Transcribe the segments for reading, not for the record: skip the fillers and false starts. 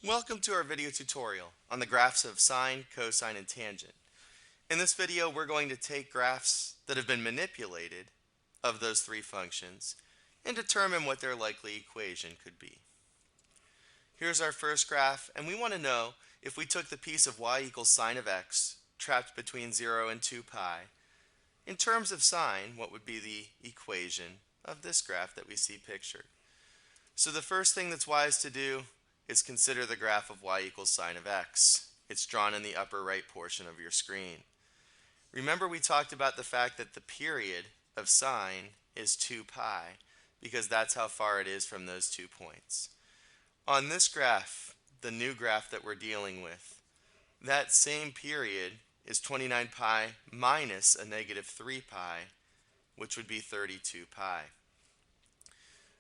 Welcome to our video tutorial on the graphs of sine, cosine, and tangent. In this video, we're going to take graphs that have been manipulated of those three functions and determine what their likely equation could be. Here's our first graph, and we want to know if we took the piece of y equals sine of x trapped between 0 and 2 pi. In terms of sine, what would be the equation of this graph that we see pictured? So the first thing that's wise to do is consider the graph of y equals sine of x. It's drawn in the upper right portion of your screen. Remember we talked about the fact that the period of sine is 2 pi because that's how far it is from those 2 points. On this graph, the new graph that we're dealing with, that same period is 29 pi minus a negative 3 pi, which would be 32 pi.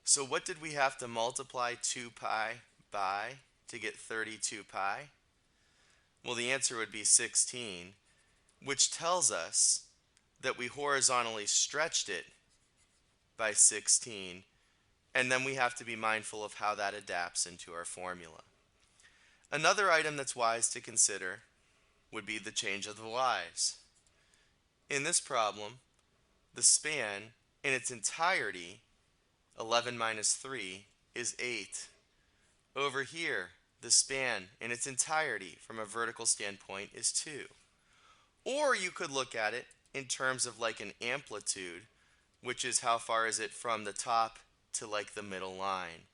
So what did we have to multiply 2 pi by to get 32 pi? Well, the answer would be 16, which tells us that we horizontally stretched it by 16, and then we have to be mindful of how that adapts into our formula. Another item that's wise to consider would be the change of the y's. In this problem, the span in its entirety, 11 minus 3, is 8. Over here, the span in its entirety from a vertical standpoint is 2. Or you could look at it in terms of like an amplitude, which is how far is it from the top to like the middle line.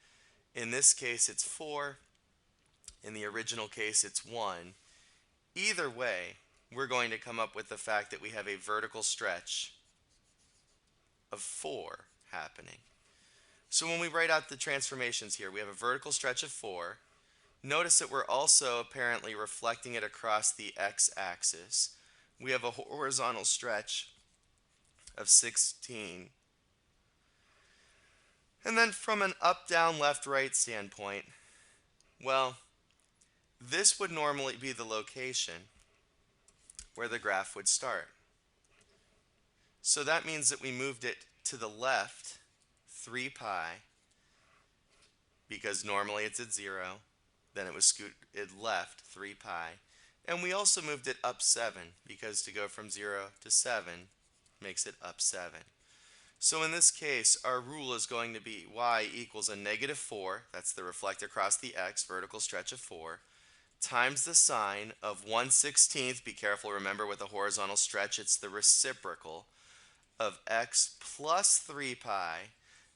In this case, it's 4. In the original case, it's 1. Either way, we're going to come up with the fact that we have a vertical stretch of 4 happening. So when we write out the transformations here, we have a vertical stretch of 4. Notice that we're also apparently reflecting it across the x-axis. We have a horizontal stretch of 16. And then from an up, down, left, right standpoint, well, this would normally be the location where the graph would start. So that means that we moved it to the left 3 pi, because normally it's at 0, then it was scooted left 3 pi, and we also moved it up 7, because to go from 0 to 7 makes it up 7. So in this case, our rule is going to be y equals a negative 4, that's the reflect across the x, vertical stretch of 4, times the sine of 1/16, be careful, remember with a horizontal stretch it's the reciprocal, of x plus 3 pi,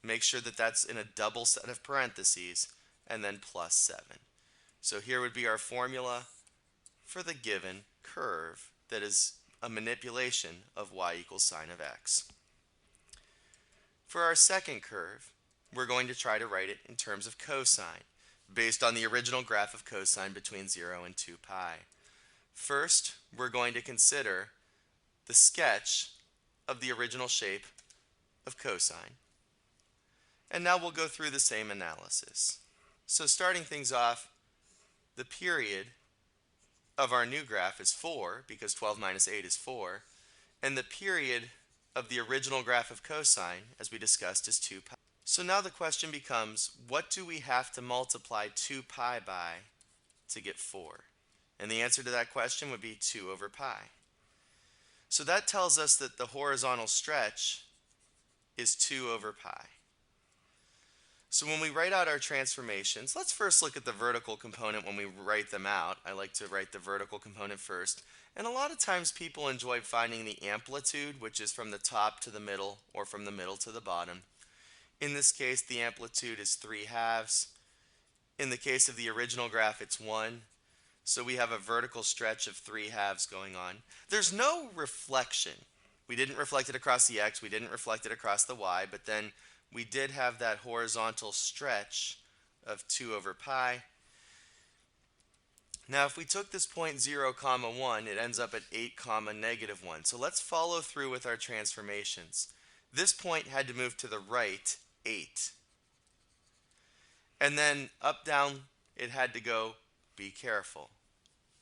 make sure that that's in a double set of parentheses, and then plus 7. So here would be our formula for the given curve that is a manipulation of y equals sine of x. For our second curve, we're going to try to write it in terms of cosine, based on the original graph of cosine between 0 and 2 pi. First, we're going to consider the sketch of the original shape of cosine. And now we'll go through the same analysis. So starting things off, the period of our new graph is 4, because 12 minus 8 is 4, and the period of the original graph of cosine, as we discussed, is 2 pi. So now the question becomes, what do we have to multiply 2 pi by to get 4? And the answer to that question would be 2 over pi. So that tells us that the horizontal stretch is 2 over pi. So when we write out our transformations, let's first look at the vertical component when we write them out. I like to write the vertical component first. And a lot of times people enjoy finding the amplitude, which is from the top to the middle or from the middle to the bottom. In this case, the amplitude is 3/2. In the case of the original graph, it's 1. So we have a vertical stretch of 3/2 going on. There's no reflection. We didn't reflect it across the x, we didn't reflect it across the y, but then we did have that horizontal stretch of 2 over pi. Now if we took this point 0, 1, it ends up at 8, negative 1. So let's follow through with our transformations. This point had to move to the right 8. And then up, down, it had to go, be careful.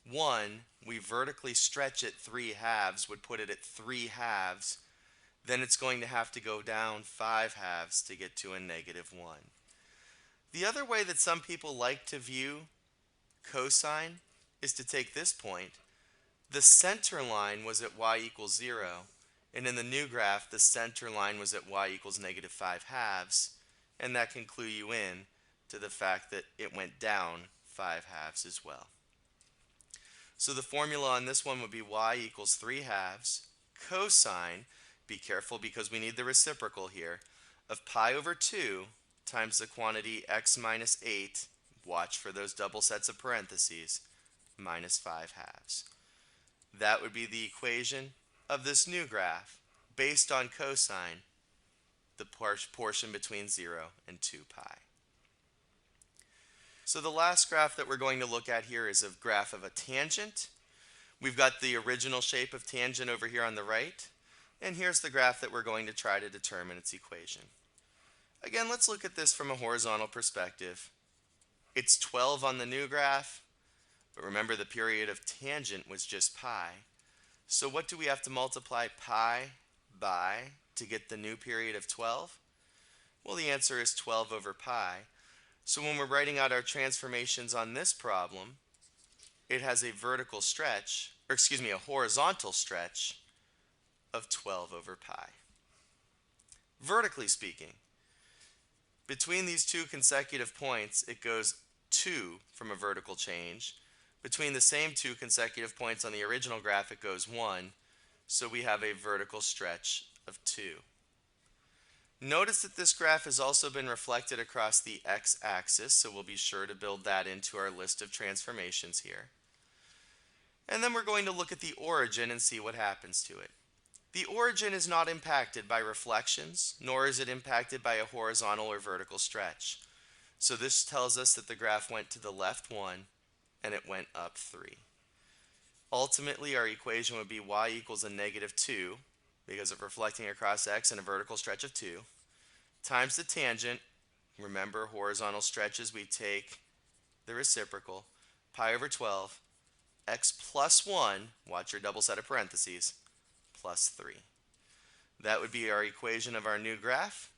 1, we vertically stretch it 3/2, would put it at 3/2. Then it's going to have to go down 5/2 to get to a negative 1. The other way that some people like to view cosine is to take this point. The center line was at y equals 0, and in the new graph, the center line was at y equals negative 5 halves, and that can clue you in to the fact that it went down 5 halves as well. So the formula on this one would be y equals 3 halves cosine, be careful because we need the reciprocal here, of pi over 2 times the quantity x minus 8, watch for those double sets of parentheses, minus 5 halves. That would be the equation of this new graph based on cosine, the portion between 0 and 2 pi. So the last graph that we're going to look at here is a graph of a tangent. We've got the original shape of tangent over here on the right, and here's the graph that we're going to try to determine its equation. Again, let's look at this from a horizontal perspective. It's 12 on the new graph, but remember the period of tangent was just pi. So what do we have to multiply pi by to get the new period of 12? Well, the answer is 12 over pi. So when we're writing out our transformations on this problem, it has a vertical stretch, or excuse me, a horizontal stretch of 12 over pi. Vertically speaking, between these two consecutive points, it goes 2 from a vertical change. Between the same two consecutive points on the original graph, it goes 1, so we have a vertical stretch of 2. Notice that this graph has also been reflected across the x-axis, so we'll be sure to build that into our list of transformations here. And then we're going to look at the origin and see what happens to it. The origin is not impacted by reflections, nor is it impacted by a horizontal or vertical stretch. So this tells us that the graph went to the left 1 and it went up 3. Ultimately, our equation would be y equals a negative 2, because of reflecting across x and a vertical stretch of 2, times the tangent. Remember, horizontal stretches, we take the reciprocal, pi over 12, x plus 1, watch your double set of parentheses, plus 3. That would be our equation of our new graph.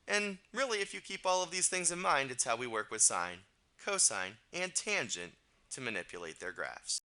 And really, if you keep all of these things in mind, it's how we work with sine, cosine, and tangent to manipulate their graphs.